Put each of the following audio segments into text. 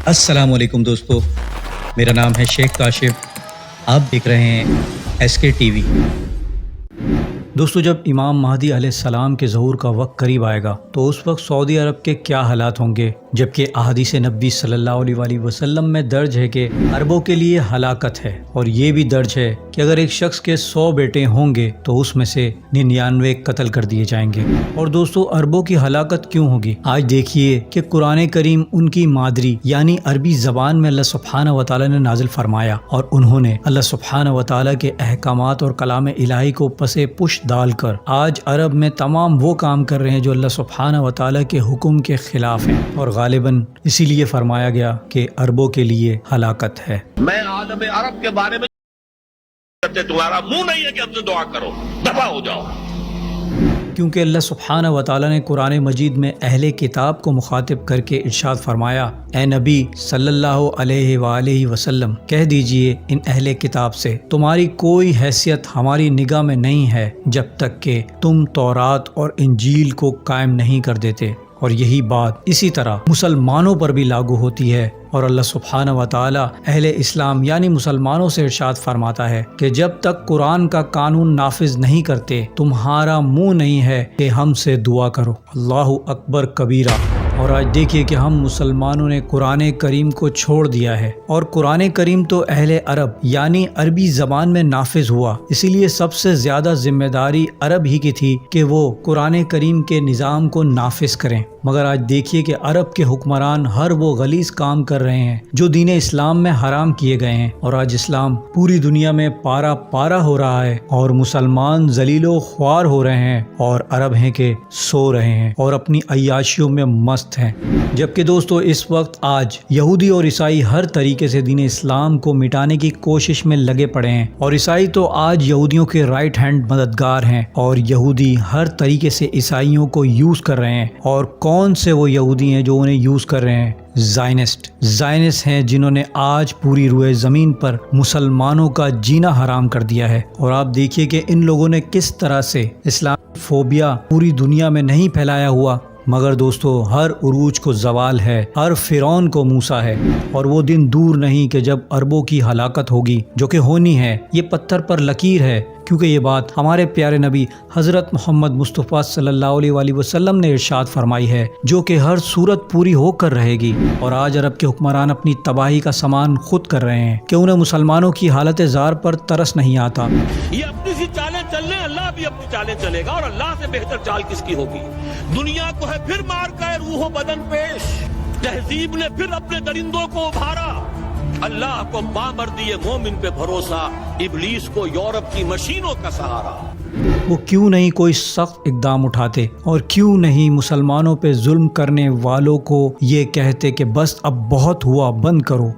السلام علیکم دوستو، میرا نام ہے شیخ کاشف۔ آپ دیکھ رہے ہیں SK TV۔ دوستو، جب امام مہدی علیہ السلام کے ظہور کا وقت قریب آئے گا تو اس وقت سعودی عرب کے کیا حالات ہوں گے، جبکہ احادیث نبی صلی اللہ علیہ وسلم میں درج ہے کہ عربوں کے لیے ہلاکت ہے، اور یہ بھی درج ہے کہ اگر ایک شخص کے 100 بیٹے ہوں گے تو اس میں سے 99 قتل کر دیے جائیں گے۔ اور دوستو، عربوں کی ہلاکت کیوں ہوگی؟ آج دیکھیے کہ قرآن کریم ان کی مادری یعنی عربی زبان میں اللہ سبحانہ و تعالیٰ نے نازل فرمایا، اور انہوں نے اللہ سبحانہ و تعالیٰ کے احکامات اور کلام الہی کو پسے پشت ڈال کر آج عرب میں تمام وہ کام کر رہے ہیں جو اللہ سبحانہ و تعالیٰ کے حکم کے خلاف ہیں، اور غالباً اسی لیے فرمایا گیا کہ عربوں کے لیے ہلاکت ہے۔ میں عالم عرب کے بارے میں تمہارا منہ نہیں ہے کہ ہم سے دعا کرو، دفع ہو جاؤ۔ کیونکہ اللہ سبحانہ و تعالیٰ نے قرآن مجید میں اہل کتاب کو مخاطب کر کے ارشاد فرمایا، اے نبی صلی اللہ علیہ وآلہ وسلم، کہہ دیجئے ان اہل کتاب سے، تمہاری کوئی حیثیت ہماری نگاہ میں نہیں ہے جب تک کہ تم تورات اور انجیل کو قائم نہیں کر دیتے۔ اور یہی بات اسی طرح مسلمانوں پر بھی لاگو ہوتی ہے، اور اللہ سبحانہ و تعالی اہل اسلام یعنی مسلمانوں سے ارشاد فرماتا ہے کہ جب تک قرآن کا قانون نافذ نہیں کرتے تمہارا منہ نہیں ہے کہ ہم سے دعا کرو۔ اللہ اکبر کبیرہ۔ اور آج دیکھیے کہ ہم مسلمانوں نے قرآن کریم کو چھوڑ دیا ہے، اور قرآن کریم تو اہل عرب یعنی عربی زبان میں نافذ ہوا، اسی لیے سب سے زیادہ ذمہ داری عرب ہی کی تھی کہ وہ قرآن کریم کے نظام کو نافذ کریں۔ مگر آج دیکھیے کہ عرب کے حکمران ہر وہ غلیظ کام کر رہے ہیں جو دین اسلام میں حرام کیے گئے ہیں، اور آج اسلام پوری دنیا میں پارا پارا ہو رہا ہے، اور مسلمان ذلیل و خوار ہو رہے ہیں، اور عرب ہیں کہ سو رہے ہیں اور اپنی عیاشیوں میں مست ہیں۔ جبکہ دوستو، اس وقت آج یہودی اور عیسائی ہر طریقے سے دین اسلام کو مٹانے کی کوشش میں لگے پڑے ہیں، اور عیسائی تو آج یہودیوں کے رائٹ ہینڈ مددگار ہیں، اور یہودی ہر طریقے سے عیسائیوں کو یوز کر رہے ہیں۔ اور کون سے وہ یہودی ہیں جو انہیں یوز کر رہے ہیں؟ زائنسٹ ہیں، جنہوں نے آج پوری روئے زمین پر مسلمانوں کا جینا حرام کر دیا ہے۔ اور آپ دیکھیے کہ ان لوگوں نے کس طرح سے اسلام فوبیا پوری دنیا میں نہیں پھیلایا ہوا، مگر دوستو ہر عروج کو زوال ہے، ہر فرعون کو موسیٰ ہے، اور وہ دن دور نہیں کہ جب عربوں کی ہلاکت ہوگی، جو کہ ہونی ہے۔ یہ پتھر پر لکیر ہے، کیونکہ یہ بات ہمارے پیارے نبی حضرت محمد مصطفیٰ صلی اللہ علیہ وآلہ وسلم نے ارشاد فرمائی ہے، جو کہ ہر صورت پوری ہو کر رہے گی۔ اور آج عرب کے حکمران اپنی تباہی کا سامان خود کر رہے ہیں کہ انہیں مسلمانوں کی حالت زار پر ترس نہیں آتا۔ یہ اپنی سی چالیں چل لیں، اللہ بھی اپنی چالیں چلے گا، اور اللہ سے بہتر چال کس کی ہوگی؟ دنیا کو ہے پھر مار کا روح و بدن پیش، تہذیب نے پھر اپنے درندوں کو ابھارا، اللہ کو بامردی مومن پہ بھروسہ، ابلیس کو یورپ کی مشینوں کا سہارا۔ وہ کیوں نہیں کوئی سخت اقدام اٹھاتے، اور کیوں نہیں مسلمانوں پہ ظلم کرنے والوں کو یہ کہتے کہ بس اب بہت ہوا، بند کرو؟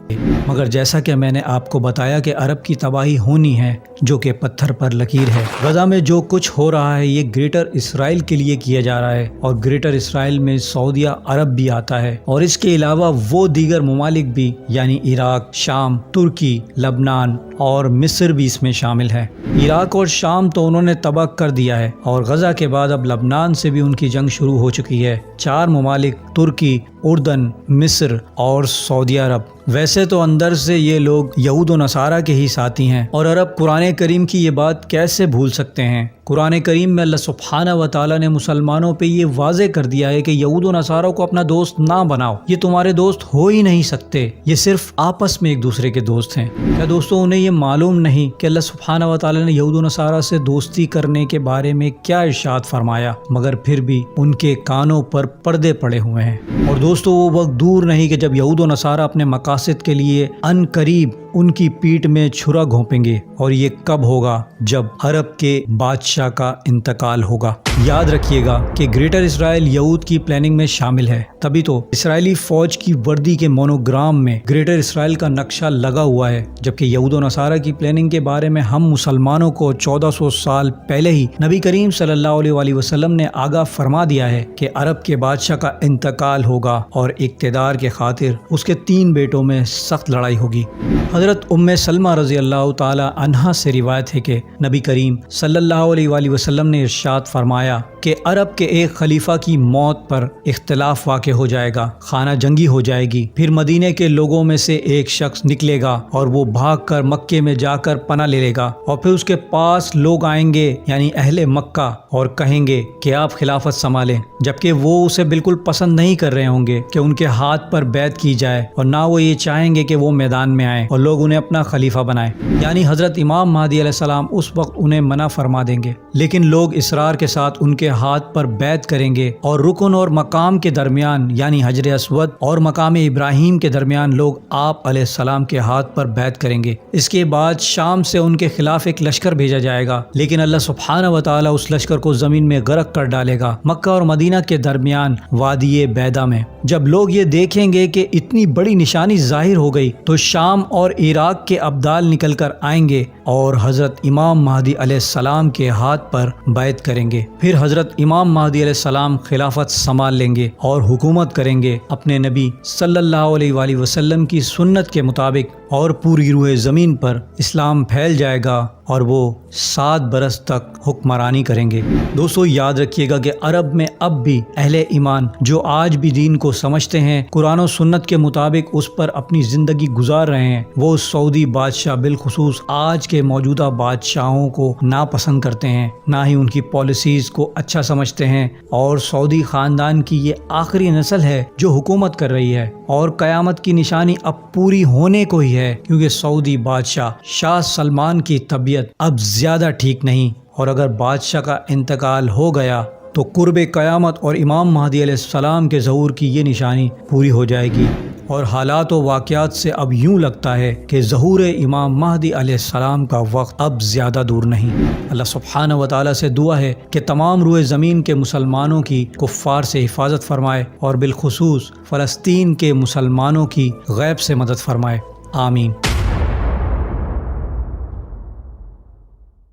مگر جیسا کہ میں نے آپ کو بتایا کہ عرب کی تباہی ہونی ہے، جو کہ پتھر پر لکیر ہے۔ غزہ میں جو کچھ ہو رہا ہے یہ گریٹر اسرائیل کے لیے کیا جا رہا ہے، اور گریٹر اسرائیل میں سعودیہ عرب بھی آتا ہے، اور اس کے علاوہ وہ دیگر ممالک بھی یعنی عراق، شام، ترکی، لبنان اور مصر بھی اس میں شامل ہے۔ عراق اور شام تو انہوں نے تباہ کر دیا ہے، اور غزہ کے بعد اب لبنان سے بھی ان کی جنگ شروع ہو چکی ہے۔ 4 ممالک ترکی، اردن، مصر اور سعودی عرب۔ ویسے تو اندر سے یہ لوگ یہود و نصارہ کے ہی ساتھی ہیں، اور عرب قرآن کریم کی یہ بات کیسے بھول سکتے ہیں؟ قرآن کریم میں اللہ سبحانہ و تعالیٰ نے مسلمانوں پہ یہ واضح کر دیا ہے کہ یہود و نصارہ کو اپنا دوست نہ بناؤ، یہ تمہارے دوست ہو ہی نہیں سکتے، یہ صرف آپس میں ایک دوسرے کے دوست ہیں۔ کیا دوستوں انہیں یہ معلوم نہیں کہ اللہ سبحانہ و تعالیٰ نے یہود و نصارہ سے دوستی کرنے کے بارے میں کیا ارشاد فرمایا؟ مگر پھر بھی ان کے کانوں پر پردے پڑے ہوئے ہیں۔ اور دوستوں وہ وقت دور نہیں کہ جب یہود و نصارہ اپنے مقاصد کے لیے ان قریب ان کی پیٹھ میں چھرا گھونپیں گے، اور یہ کب ہوگا؟ جب عرب کے بادشاہ کا انتقال ہوگا۔ یاد رکھیے گا کہ گریٹر اسرائیل یہود کی پلاننگ میں شامل ہے، تبھی تو اسرائیلی فوج کی وردی کے مونوگرام میں گریٹر اسرائیل کا نقشہ لگا ہوا ہے، جبکہ یہود و نصارہ کی پلاننگ کے بارے میں ہم مسلمانوں کو 1400 سال پہلے ہی نبی کریم صلی اللہ علیہ وآلہ وسلم نے آگاہ فرما دیا ہے کہ عرب کے بادشاہ کا انتقال ہوگا، اور اقتدار کے خاطر اس کے 3 بیٹوں میں سخت لڑائی ہوگی۔ حضرت سلمہ رضی اللہ تعالی عنہا سے روایت ہے کہ نبی کریم صلی اللہ علیہ وآلہ وسلم نے ارشاد فرمایا کہ عرب کے ایک خلیفہ کی موت پر اختلاف واقع ہو جائے گا، خانہ جنگی ہو جائے گی، پھر مدینے کے لوگوں میں سے ایک شخص نکلے گا اور وہ بھاگ کر مکے میں جا کر پناہ لے لے گا، اور پھر اس کے پاس لوگ آئیں گے یعنی اہل مکہ اور کہیں گے کہ آپ خلافت سنبھالیں، جبکہ وہ اسے بالکل پسند نہیں کر رہے ہوں گے کہ ان کے ہاتھ پر بیعت کی جائے، اور نہ وہ یہ چاہیں گے کہ وہ میدان میں آئیں اور لوگ انہیں اپنا خلیفہ بنائیں، یعنی حضرت امام مہدی علیہ السلام اس وقت انہیں منع فرما دیں گے، لیکن لوگ اصرار کے ساتھ ان کے ہاتھ پر بیعت کریں گے، اور رکن اور مقام کے درمیان یعنی حجر اسود اور مقام ابراہیم کے درمیان لوگ آپ علیہ السلام کے ہاتھ پر بیعت کریں گے۔ اس کے بعد شام سے ان کے خلاف ایک لشکر بھیجا جائے گا، لیکن اللہ سبحانہ و تعالیٰ اس لشکر کو زمین میں غرق کر ڈالے گا، مکہ اور مدینہ کے درمیان وادی بیدا میں۔ جب لوگ یہ دیکھیں گے کہ اتنی بڑی نشانی ظاہر ہو گئی تو شام اور عراق کے ابدال نکل کر آئیں گے اور حضرت امام مہدی علیہ السلام کے ہاتھ پر بیعت کریں گے، پھر حضرت امام مہدی علیہ السلام خلافت سنبھال لیں گے اور حکومت کریں گے اپنے نبی صلی اللہ علیہ وآلہ وسلم کی سنت کے مطابق، اور پوری روئے زمین پر اسلام پھیل جائے گا اور وہ 7 برس تک حکمرانی کریں گے۔ دوستو یاد رکھیے گا کہ عرب میں اب بھی اہل ایمان جو آج بھی دین کو سمجھتے ہیں، قرآن و سنت کے مطابق اس پر اپنی زندگی گزار رہے ہیں، وہ سعودی بادشاہ بالخصوص آج کے موجودہ بادشاہوں کو ناپسند کرتے ہیں، نہ ہی ان کی پالیسیز کو اچھا سمجھتے ہیں، اور سعودی خاندان کی یہ آخری نسل ہے جو حکومت کر رہی ہے، اور قیامت کی نشانی اب پوری ہونے کو ہی ہے، کیونکہ سعودی بادشاہ شاہ سلمان کی طبیعت اب زیادہ ٹھیک نہیں، اور اگر بادشاہ کا انتقال ہو گیا تو قرب قیامت اور امام مہدی علیہ السلام کے ظہور کی یہ نشانی پوری ہو جائے گی، اور حالات و واقعات سے اب یوں لگتا ہے کہ ظہور امام مہدی علیہ السلام کا وقت اب زیادہ دور نہیں۔ اللہ سبحانہ و تعالیٰ سے دعا ہے کہ تمام روئے زمین کے مسلمانوں کی کفار سے حفاظت فرمائے، اور بالخصوص فلسطین کے مسلمانوں کی غیب سے مدد فرمائے، آمین۔